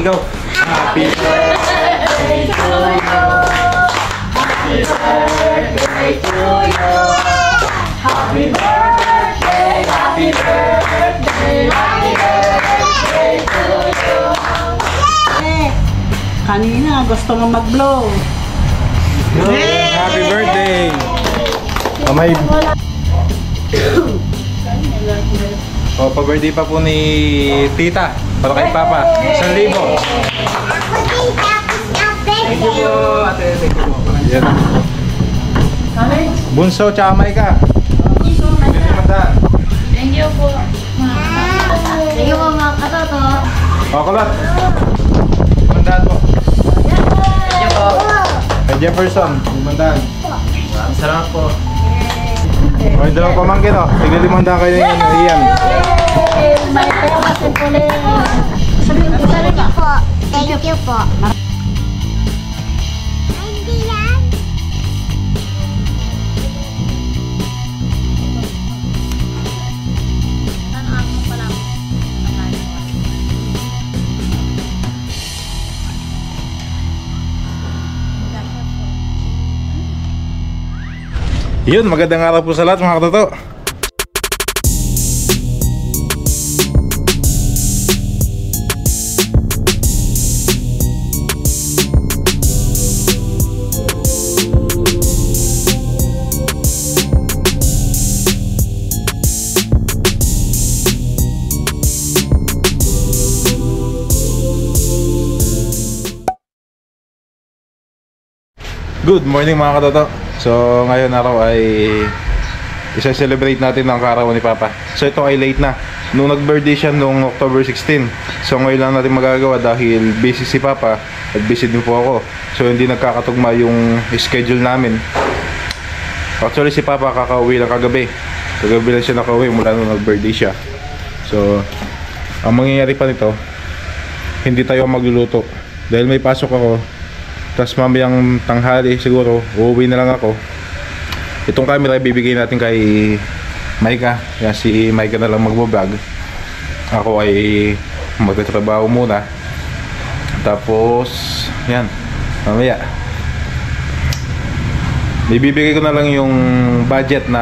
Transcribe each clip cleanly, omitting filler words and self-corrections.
go. Happy birthday to you. Happy birthday to you. Happy birthday, happy birthday, happy birthday to you. Kanina gusto mo mag-blow. Happy birthday. Kamay. O, pa-birthday pa po ni Tita. Para kay Papa. 1,000. Thank you po, ate. Thank you po. Yan. Bunso, tsaka Maika. Thank you po. Thank you po mga katoto. O, Kulot. Limandaan po. Thank you po. Kay Jefferson. Limandaan. Salamat po. O, yung dalawang pamangkin o. Tignan 500 kayo yung iyan. May tayo kasi po na Thank you po. Yun, magandang araw po sa lahat mga katoto. Good morning mga katoto. So ngayon araw ay isa-celebrate natin ang kaarawan ni Papa. So ito ay late na. Nung nag-birthday siya nung October 16. So ngayon lang natin magagawa dahil busy si Papa at busy din po ako. So hindi nagkakatugma yung schedule namin. Actually si Papa kakauwi lang kagabi. Kagabi lang siya nakauwi mula nung nag-birthday siya. So ang mangyayari pa nito, hindi tayo magluluto dahil may pasok ako. Tapos mamayang tanghali siguro uuwi na lang ako. Itong camera ibibigay natin kay Maika. Kaya si Maika na lang magbablog. Ako ay magtatrabaho muna. Tapos yan, mamaya ibibigay ko na lang yung budget na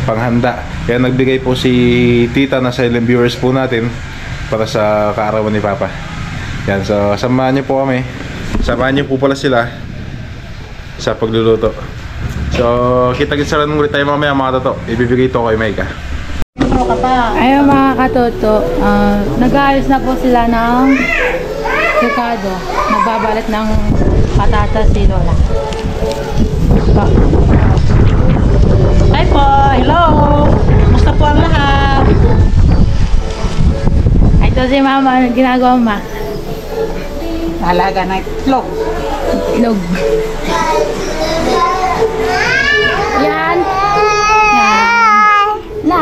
panghanda. Kaya nagbigay po si Tita na silent viewers po natin para sa kaarawan ni Papa. Yan, so samahan niyo po kami. Samahan niyo po pala sila sa pagluluto. So, kita-kits na rin ulit tayo mamaya mga toto. Ibibigay ito kay Maika. Ayun mga katoto, nag-aayos na po sila ng sukado. Nagbabalat ng patatas si Lola. Hi po, hello. Musta po ang lahat? Ito si Mama, ano ginagawa ma? Halaga na itlog. Itlog. Yan. Yan. Na.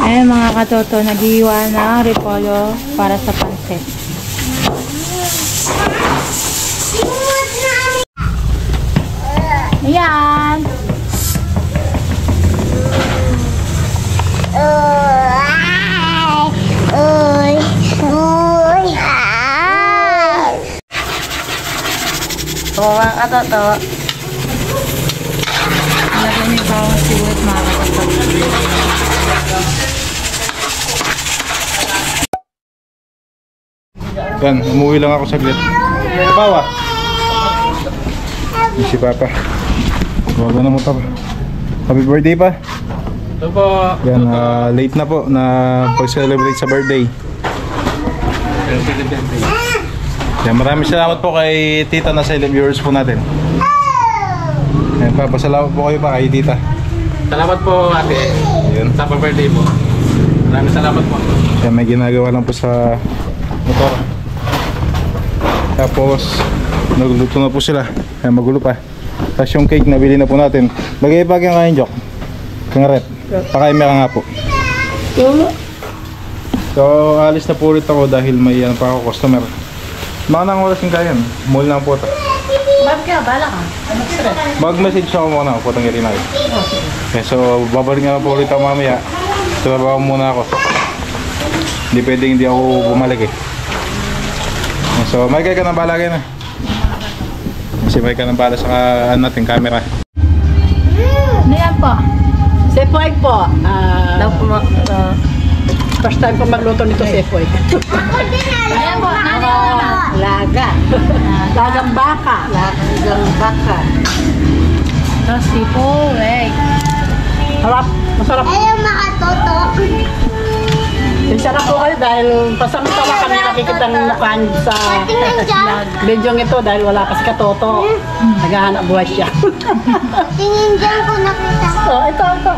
Ayan mga katoto, nag-iwan ng repolyo para sa pansit. Ayan! So mga katoto, Lagyan niyo pa ang siwit mga katoto. Yan, umuwi lang ako saglit. Bawa. Si Papa. Bawa na mo pa. Happy birthday pa. Ito po. Yan, late na po na pag-celebrate sa birthday. Yan, maraming salamat po kay Tita na silent viewers po natin. Yan. Papasalamat po kayo pa kay tita. Salamat po ate. Yun. Sa birthday mo. Maraming salamat po. Kaya may ginagawa lang po sa motor. Tapos nagluto na po sila. Kaya magulo pa. Tapos yung cake nabili na po natin. Bagay pa kang kain, Jok. Kang rep. Pakain mo ka nga po. So alis na po ulit ako dahil may pa ako customer. Mga nang oras yung kayan. Mall lang po ito. Bakit ka? Bala ka. Mag-message ako muna ako. Putang rin ako. Okay, so babalik nga na po ulit ako mamaya. Trabaho muna ako. Hindi pwedeng hindi ako bumalik eh. So may kaya ka ng bala kayo na. Kasi may ka ng bala sa natin camera. Ano yan po? Sepoy po. First time ko magluto nito sepoy. Ayan po, nanay mo naman. Laga. Lagang baka. Lagang baka. Tapos tipo, Harap. Masarap. Ayaw makatotok. Sarap po kayo dahil pasamtala kami nakikita ng mukha niyo sa Tingnan dyan. bidyong ito dahil wala kasi katoto. Naghahanap buhay siya. Tingin dyan ko nakita. So, ito.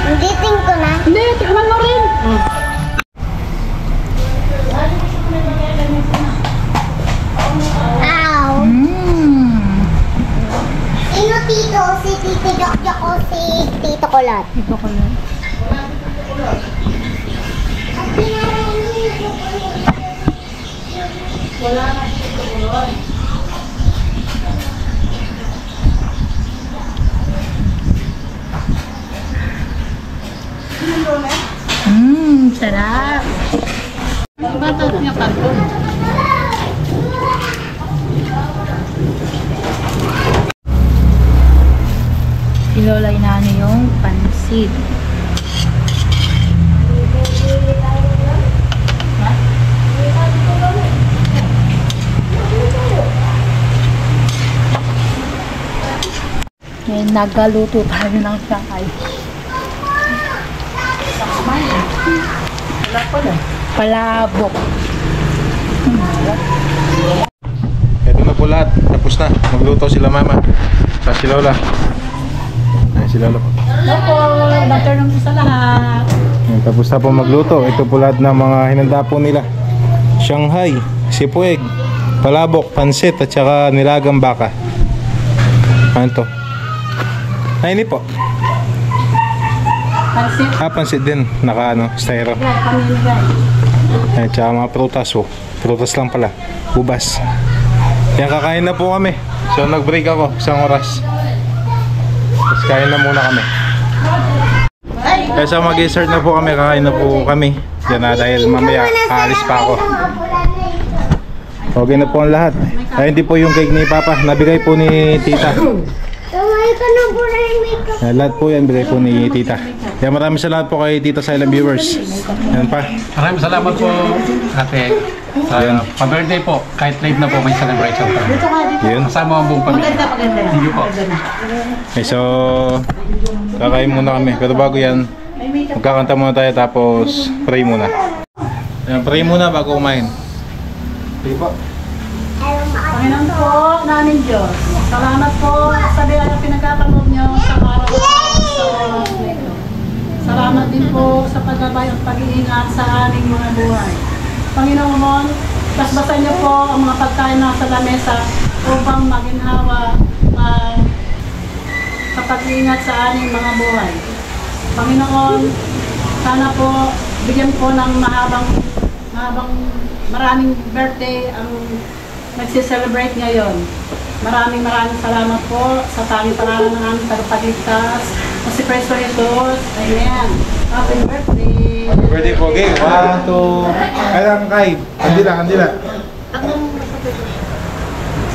Hindi tingin ko na. Hindi, tingnan mo rin. Ow. Sino tito? Si Tito Jokjok o si Tito Kulot? Ito ko lang. Sarap. Batot niya pa. Ilolay na yung pansit. Ngayon nagaluto tayo ng sakay. Palabok. Ito na po lahat. Tapos na. Magluto sila mama. Sa si Lola. Ay, si Lola po. Hello po. Good afternoon po sa lahat. Ayan, tapos na po magluto. Ito po lahat ng mga hinanda po nila. Shanghai, sipueg, palabok, pansit at saka nilagang baka. Ano to? Ay, hindi po. Pansit. Pansit din. Naka styro. Pamimigay. Ay, tsaka mga prutas oh. Prutas lang pala. Ubas. Yan, kakain na po kami. So nag-break ako, isang oras. Tapos kain na muna kami. Kaya mag-start na po kami, kakain na po kami. Yan na, dahil mamaya aalis pa ako. Okay na po ang lahat. Ay, hindi po yung cake ni Papa. Nabigay po ni Tita. Tumay ka na po na yung makeup. Lahat po yan, bigay po ni Tita. Kaya maraming salamat po kay Tita Silent Viewers. Yan pa. Maraming salamat po ate. Sa birthday po, kahit late na po may celebration pa. Yun. Kasama ang buong pamilya. Thank you po. Okay, so kakain muna kami. Pero bago yan, magkakanta muna tayo tapos pray muna. Ayan, pray muna bago kumain. Pray po. Panginoon po, namin Diyos. Salamat po sa biyaya na pinagkakaloob niyo sa araw sa oras na ito. Salamat din po sa paggabay at pag-iingat sa aming mga buhay. Panginoon, basbasan niyo po ang mga pagkain na sa lamesa upang maginhawa sa pag-iingat sa aming mga buhay. Panginoon, sana po bigyan po ng maraming birthday ang nagsi-celebrate ngayon. Maraming salamat po sa tanging pangalan ng aming tagapagligtas na si Presto Jesus. Amen. Happy birthday! Happy birthday po. Okay, 1, 2. Kailangan kay. Kandila, kandila.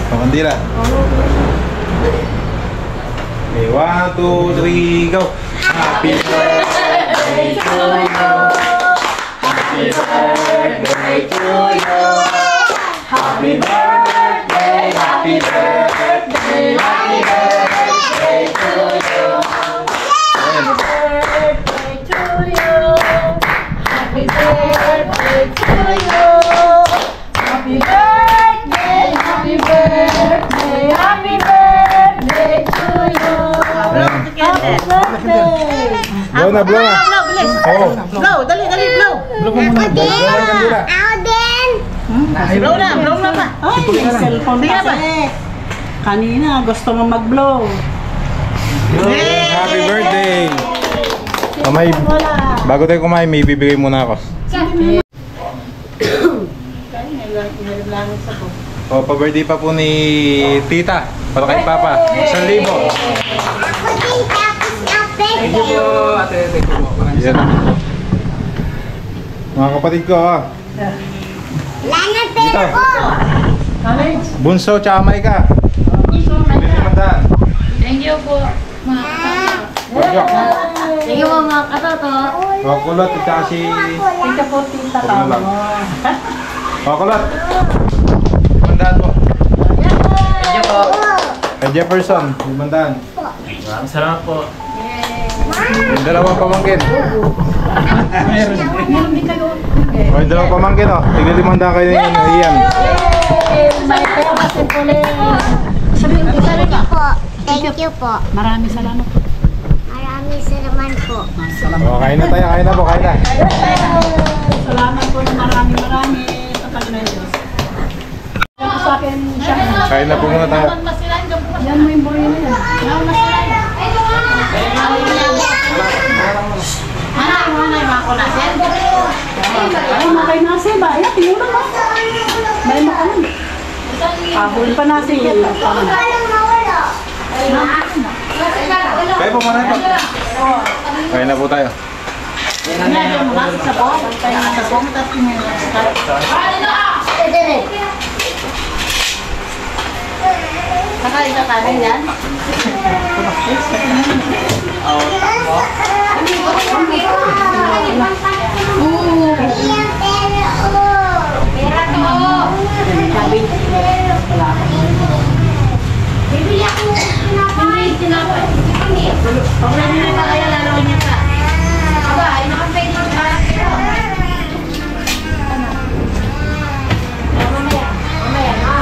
O, kandila. Okay, 1, 2, 3, go. Happy birthday to you. Happy birthday to you. Happy birthday, happy birthday, happy birthday to you. Happy birthday to you. Happy birthday, happy birthday, happy birthday to you. Blow na, blow na. Blow, bilis. Oo. Blow, dali, blow. Blow mo muna. Blow na yung kandila. Blow na ba? Ay, may cellphone kasi. Kanina, gusto mo mag-blow. Happy birthday! Bago tayo kumain, may bibigay muna ako. O, pa-birthday pa po ni Tita. Para kay Papa. 1,000. Thank you po, ate. Thank you po. Maraming Yan. salamat. Mga kapatid ko, Dito. Bunso, tsaka Maika. Bili naman. Thank you po, mga katoto. Thank you po, mga katoto. O, kulot, tsaka si... Tita po, tita Ano lang. tao. O, kulot. Limandaan po. Thank you po. Kay Jefferson, 500. Maraming salamat po. Yung dalawang pamangkin. O, yung dalawang pamangkin, o. Tigil 500 kayo na yun, Ian. May pera kasi po Sabihin ko, sabi ka. Thank you po. Maraming salamat po. Maraming salamat po. O, kain na tayo, kain na po, kain na. Salamat po ng marami sa Panginoon Diyos. Yan sa akin siya. Kain na po muna tayo. Yan mo yung buhay na yan. Ay, makay nasi ba? Ay, tinulong mo. May makalan. Pahul pa nasi. Kain po muna ito. Kain na po tayo. Nakain ka kanin yan? Bibili ako ng tinapay. Pag ready na ka kaya lalawin niya ka. Aba, ay nakapay din ka. Mamaya na.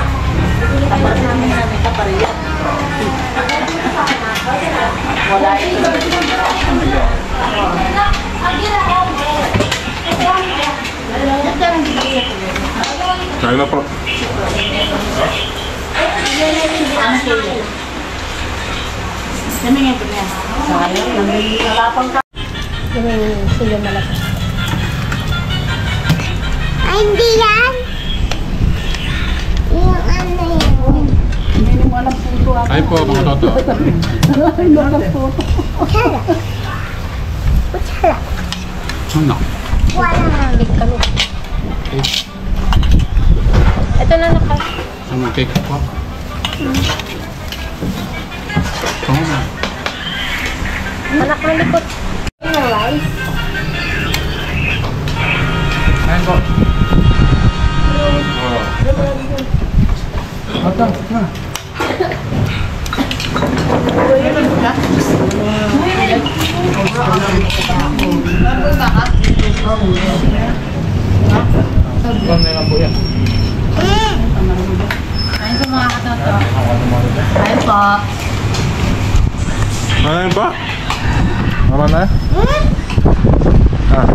Tapos namin na may kapariya. Wala ito. Kain na po. Yan nga ito niya. Sayang, nalapang ka. Sila malaki. Ay, hindi yan. Yung ano yun. Hindi mo alam puto ako. Kain po, mga toto. Ay, alam puto. Kutsara. Kutsara. Ano? Wala nang kami. Ito na naka. Sama cake po. Oo. Anak na likot. Ano, rice? Kain po. Ata, na. Ano na po yan? Kain po mga katoto. Kain po. Ano yun ba? Mama na? Ah,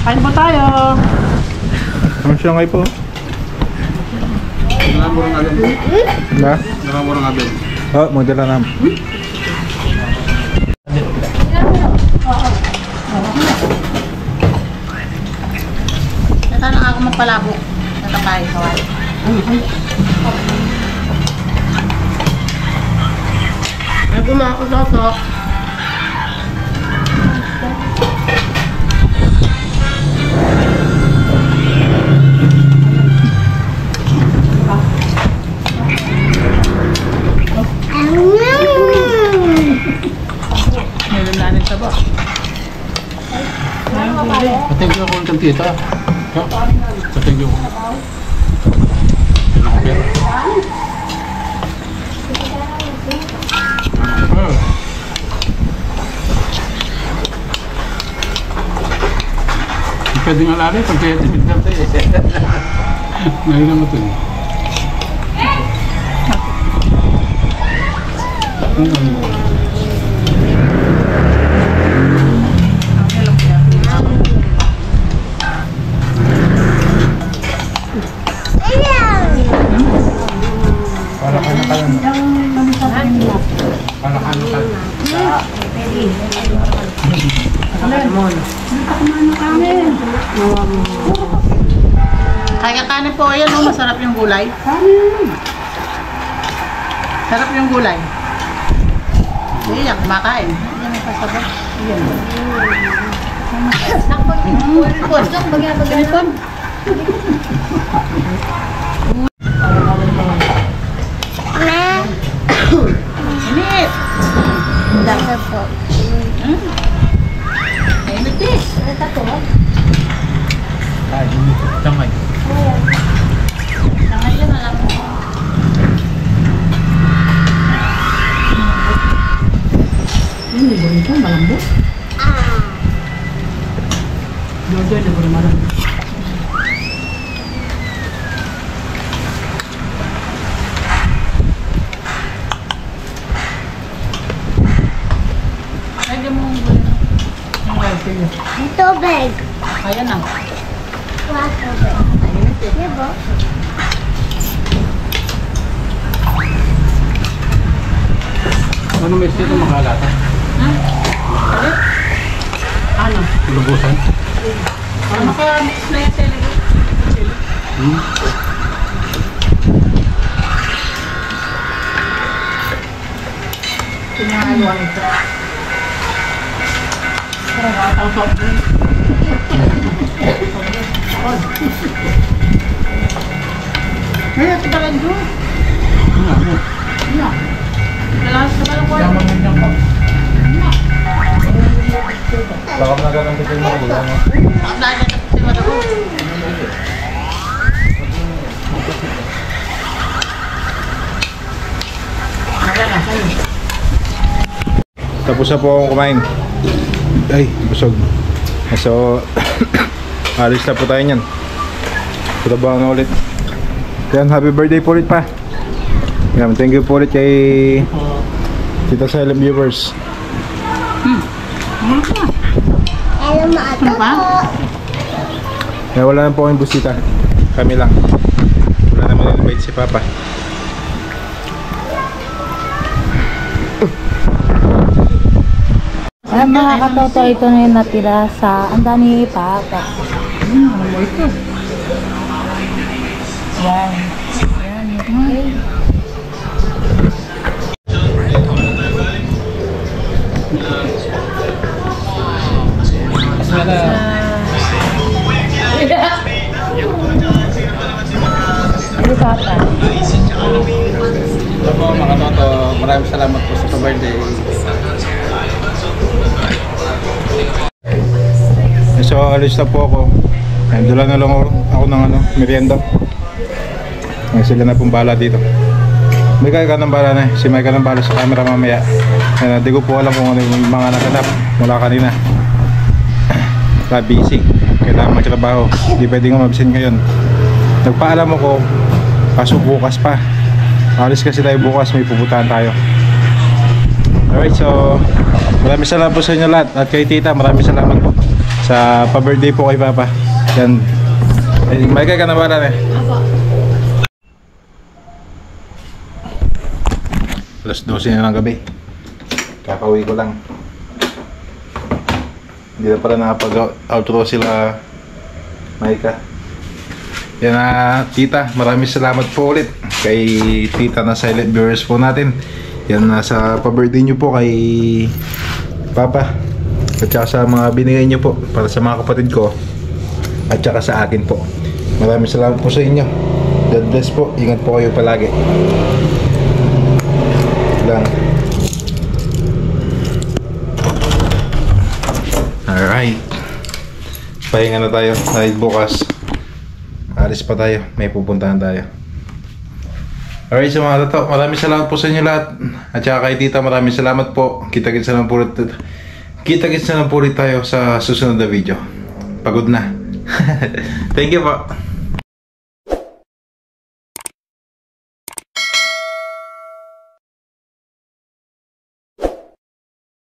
Kain po tayo. ano siya ngayon po? Nakamurang agad. Ba? Nakamurang agad. Oh, modela na. Nata na ako magpalabo. Natakay, kawal. Ay, mga katoto. Meron nanin sa ba? Thank you ako ng tita. Thank you. Pwede nga lari pag kaya tinignan tayo. Ngayon naman ito. Kaya kanin po, ayan o, masarap yung gulay. Sarap yung gulay. Iyak, makain. Yan ang pasabot. Yan. Ganipon. Init. Dami po. Init eh. Tangay. Nangayon na lang. Ini boleh kan malam bu? Jojo dia boleh malam. Lagi mo boleh. Tubig. Ayan na. Wah, tubig. Iya, Bu. Ano may sito makalata? Ha? Balik? Ano? Lubusan? Para maka-mix na yung celery. Pinahayuan ito. Para batang soft drink. Ay, ito ba lang doon? Ano? Galas ka ba ng kwarto? Baka nagagamit yung mga ulan mo. Ang dahil na tapos yung ko. Tapos na po akong kumain. Ay, busog. So, alis na po tayo niyan. Trabaho na ulit. Yan, happy birthday po ulit pa. Yan, thank you po ulit kay Tita Silent Viewers. Ayaw maato ba? po. Kaya wala na po kayong busita. Kami lang. Wala naman invite si Papa. Ay, mga katoto, ito na yung natira sa anda ni Papa. Ano mo ito? Yan. Yan. Ay, Papa. Hello po mga toto, maraming salamat po sa birthday. So, alis na po ako. Dala na lang ako ng merienda. Ay, sila na pong bala dito. May kaya ka ng bala na. Si Mike ka ng bala sa camera mamaya. Di ko po alam kung ano yung mga naganap mula kanina. Busy. Kailangan magtrabaho. Hindi pwede nga mabsin ngayon. Nagpaalam ako. Kaso bukas pa. Alis kasi tayo bukas. May pupuntahan tayo. Alright, so maraming salamat po sa inyo lahat. At kay Tita, maraming salamat po sa pa-birthday po kay Papa. Yan. May kaya ka na ba na? Alas 12 na ng gabi. Kakauwi ko lang. Hindi na pala nakapag-outro sila Maika. Yan na Tita, maraming salamat po ulit kay Tita na silent viewers po natin. Yan nasa pa-birthday nyo po kay Papa. At saka sa mga binigay nyo po para sa mga kapatid ko. At saka sa akin po. Maraming salamat po sa inyo. God bless po. Ingat po kayo palagi. Lang. Alright. Pahinga na tayo. Dahil bukas alis pa tayo. May pupuntahan tayo. Alright, so mga tato, maraming salamat po sa inyo lahat. At saka kay Tita, maraming salamat po. Kita-kits na lang po ulit tayo sa susunod na video. Pagod na. Thank you po.